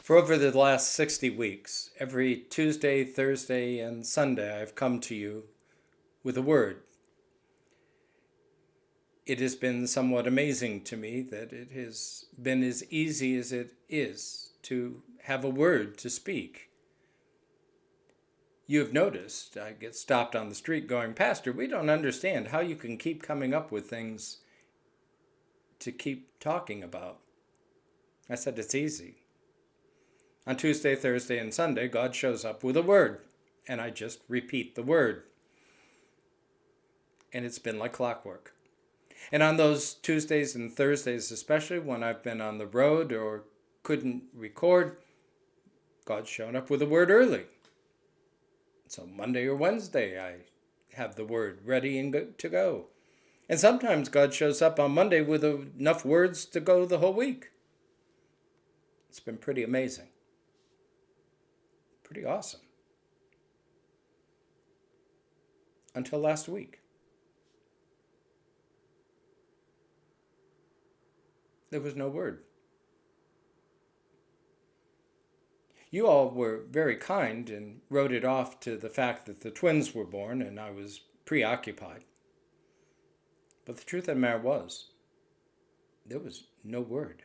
For over the last 60 weeks, every Tuesday, Thursday, and Sunday, I've come to you with a word. It has been somewhat amazing to me that it has been as easy as it is to have a word to speak. You have noticed, I get stopped on the street going, "Pastor, we don't understand how you can keep coming up with things to keep talking about." I said, it's easy. On Tuesday, Thursday, and Sunday, God shows up with a word, and I just repeat the word. And it's been like clockwork. And on those Tuesdays and Thursdays, especially when I've been on the road or couldn't record, God's shown up with a word early. So Monday or Wednesday, I have the word ready and good to go. And sometimes God shows up on Monday with enough words to go the whole week. It's been pretty amazing. Pretty awesome. Until last week. There was no word. You all were very kind and wrote it off to the fact that the twins were born and I was preoccupied. But the truth of the matter was, there was no word.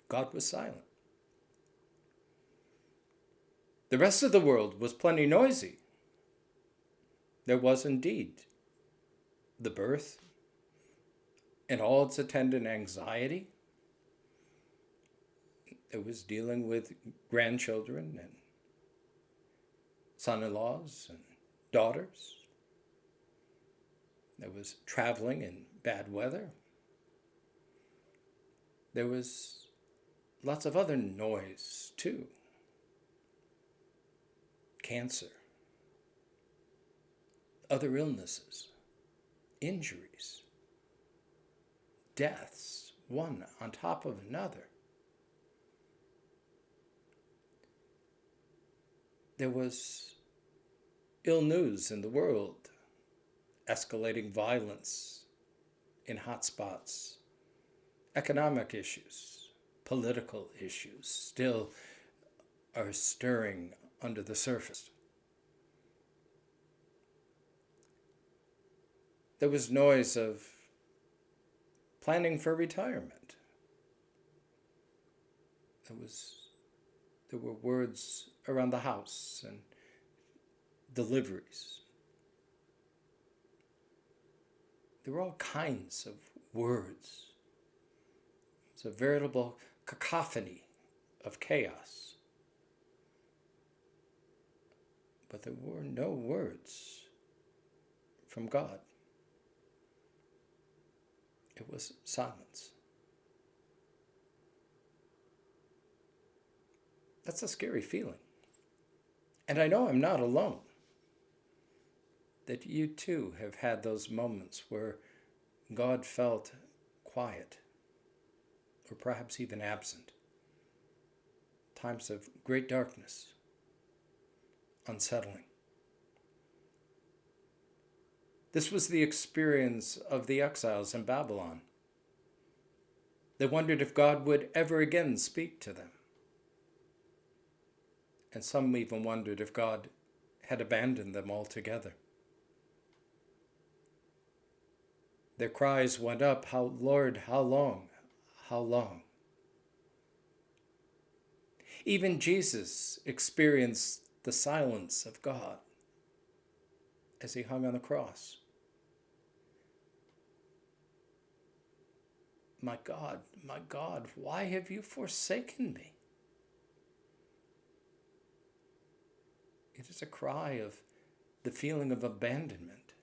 God was silent. The rest of the world was plenty noisy. There was indeed the birth and all its attendant anxiety. It was dealing with grandchildren and son-in-laws and daughters. There was traveling in bad weather. There was lots of other noise too. Cancer, other illnesses, injuries, deaths, one on top of another. There was ill news in the world, escalating violence in hot spots, economic issues, political issues still are stirring under the surface. There was noise of planning for retirement. There were words around the house and deliveries. There were all kinds of words. It's a veritable cacophony of chaos. But there were no words from God. It was silence. That's a scary feeling. And I know I'm not alone. That you too have had those moments where God felt quiet, or perhaps even absent. Times of great darkness, unsettling. This was the experience of the exiles in Babylon. They wondered if God would ever again speak to them. And some even wondered if God had abandoned them altogether. Their cries went up, "Lord, how long? How long?" Even Jesus experienced the silence of God as he hung on the cross. My God, why have you forsaken me? It is a cry of the feeling of abandonment,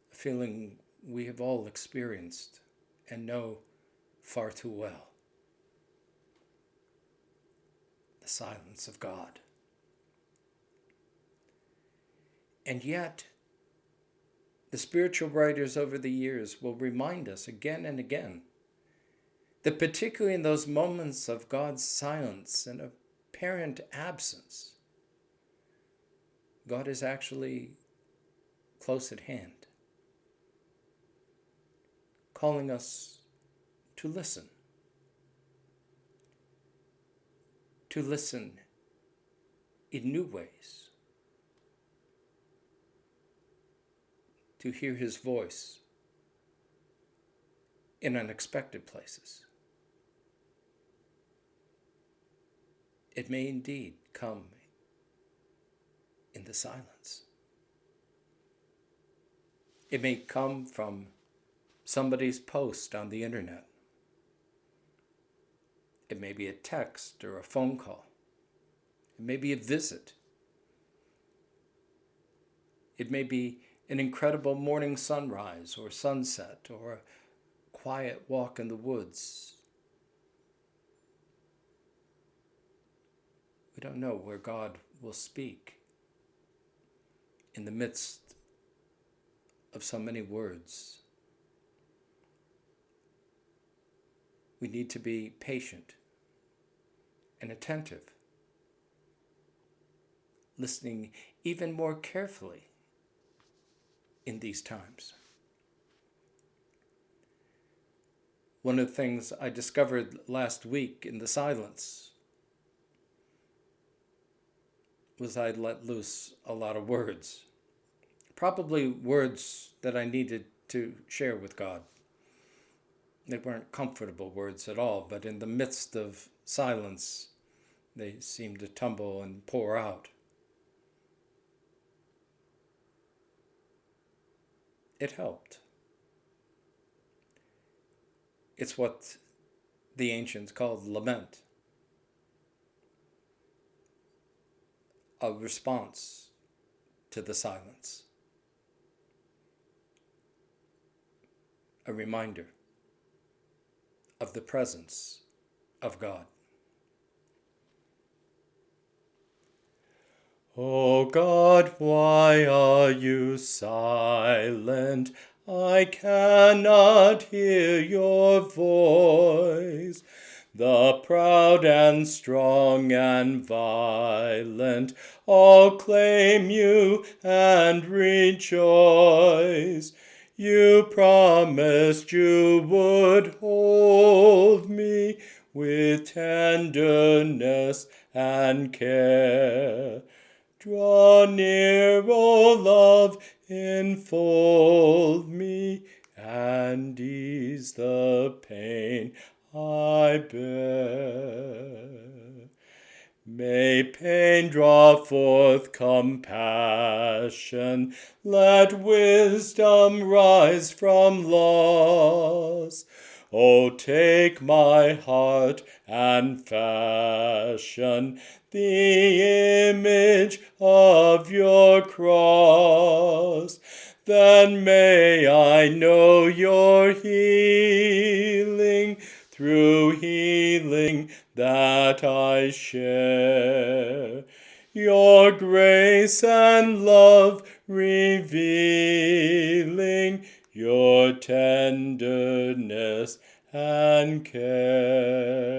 a feeling we have all experienced and know far too well. The silence of God. And yet, the spiritual writers over the years will remind us again and again that particularly in those moments of God's silence and apparent absence, God is actually close at hand, calling us to listen, to listen in new ways, to hear his voice in unexpected places. It may indeed come in the silence. It may come from somebody's post on the internet. It may be a text or a phone call. It may be a visit. It may be an incredible morning sunrise or sunset or a quiet walk in the woods. We don't know where God will speak in the midst of so many words. We need to be patient and attentive, listening even more carefully in these times. One of the things I discovered last week in the silence was I'd let loose a lot of words. Probably words that I needed to share with God. They weren't comfortable words at all, but in the midst of silence, they seemed to tumble and pour out. It helped. It's what the ancients called lament, a response to the silence, a reminder of the presence of God. O God, why are you silent? I cannot hear your voice. The proud and strong and violent all claim you and rejoice. You promised you would hold me with tenderness and care. Draw near, O love, enfold me, and ease the pain I bear. May pain draw forth compassion, let wisdom rise from loss. O take my heart and fashion the image of your cross. Then may I know your healing, through healing that I share. Your grace and love revealing, your tenderness and care.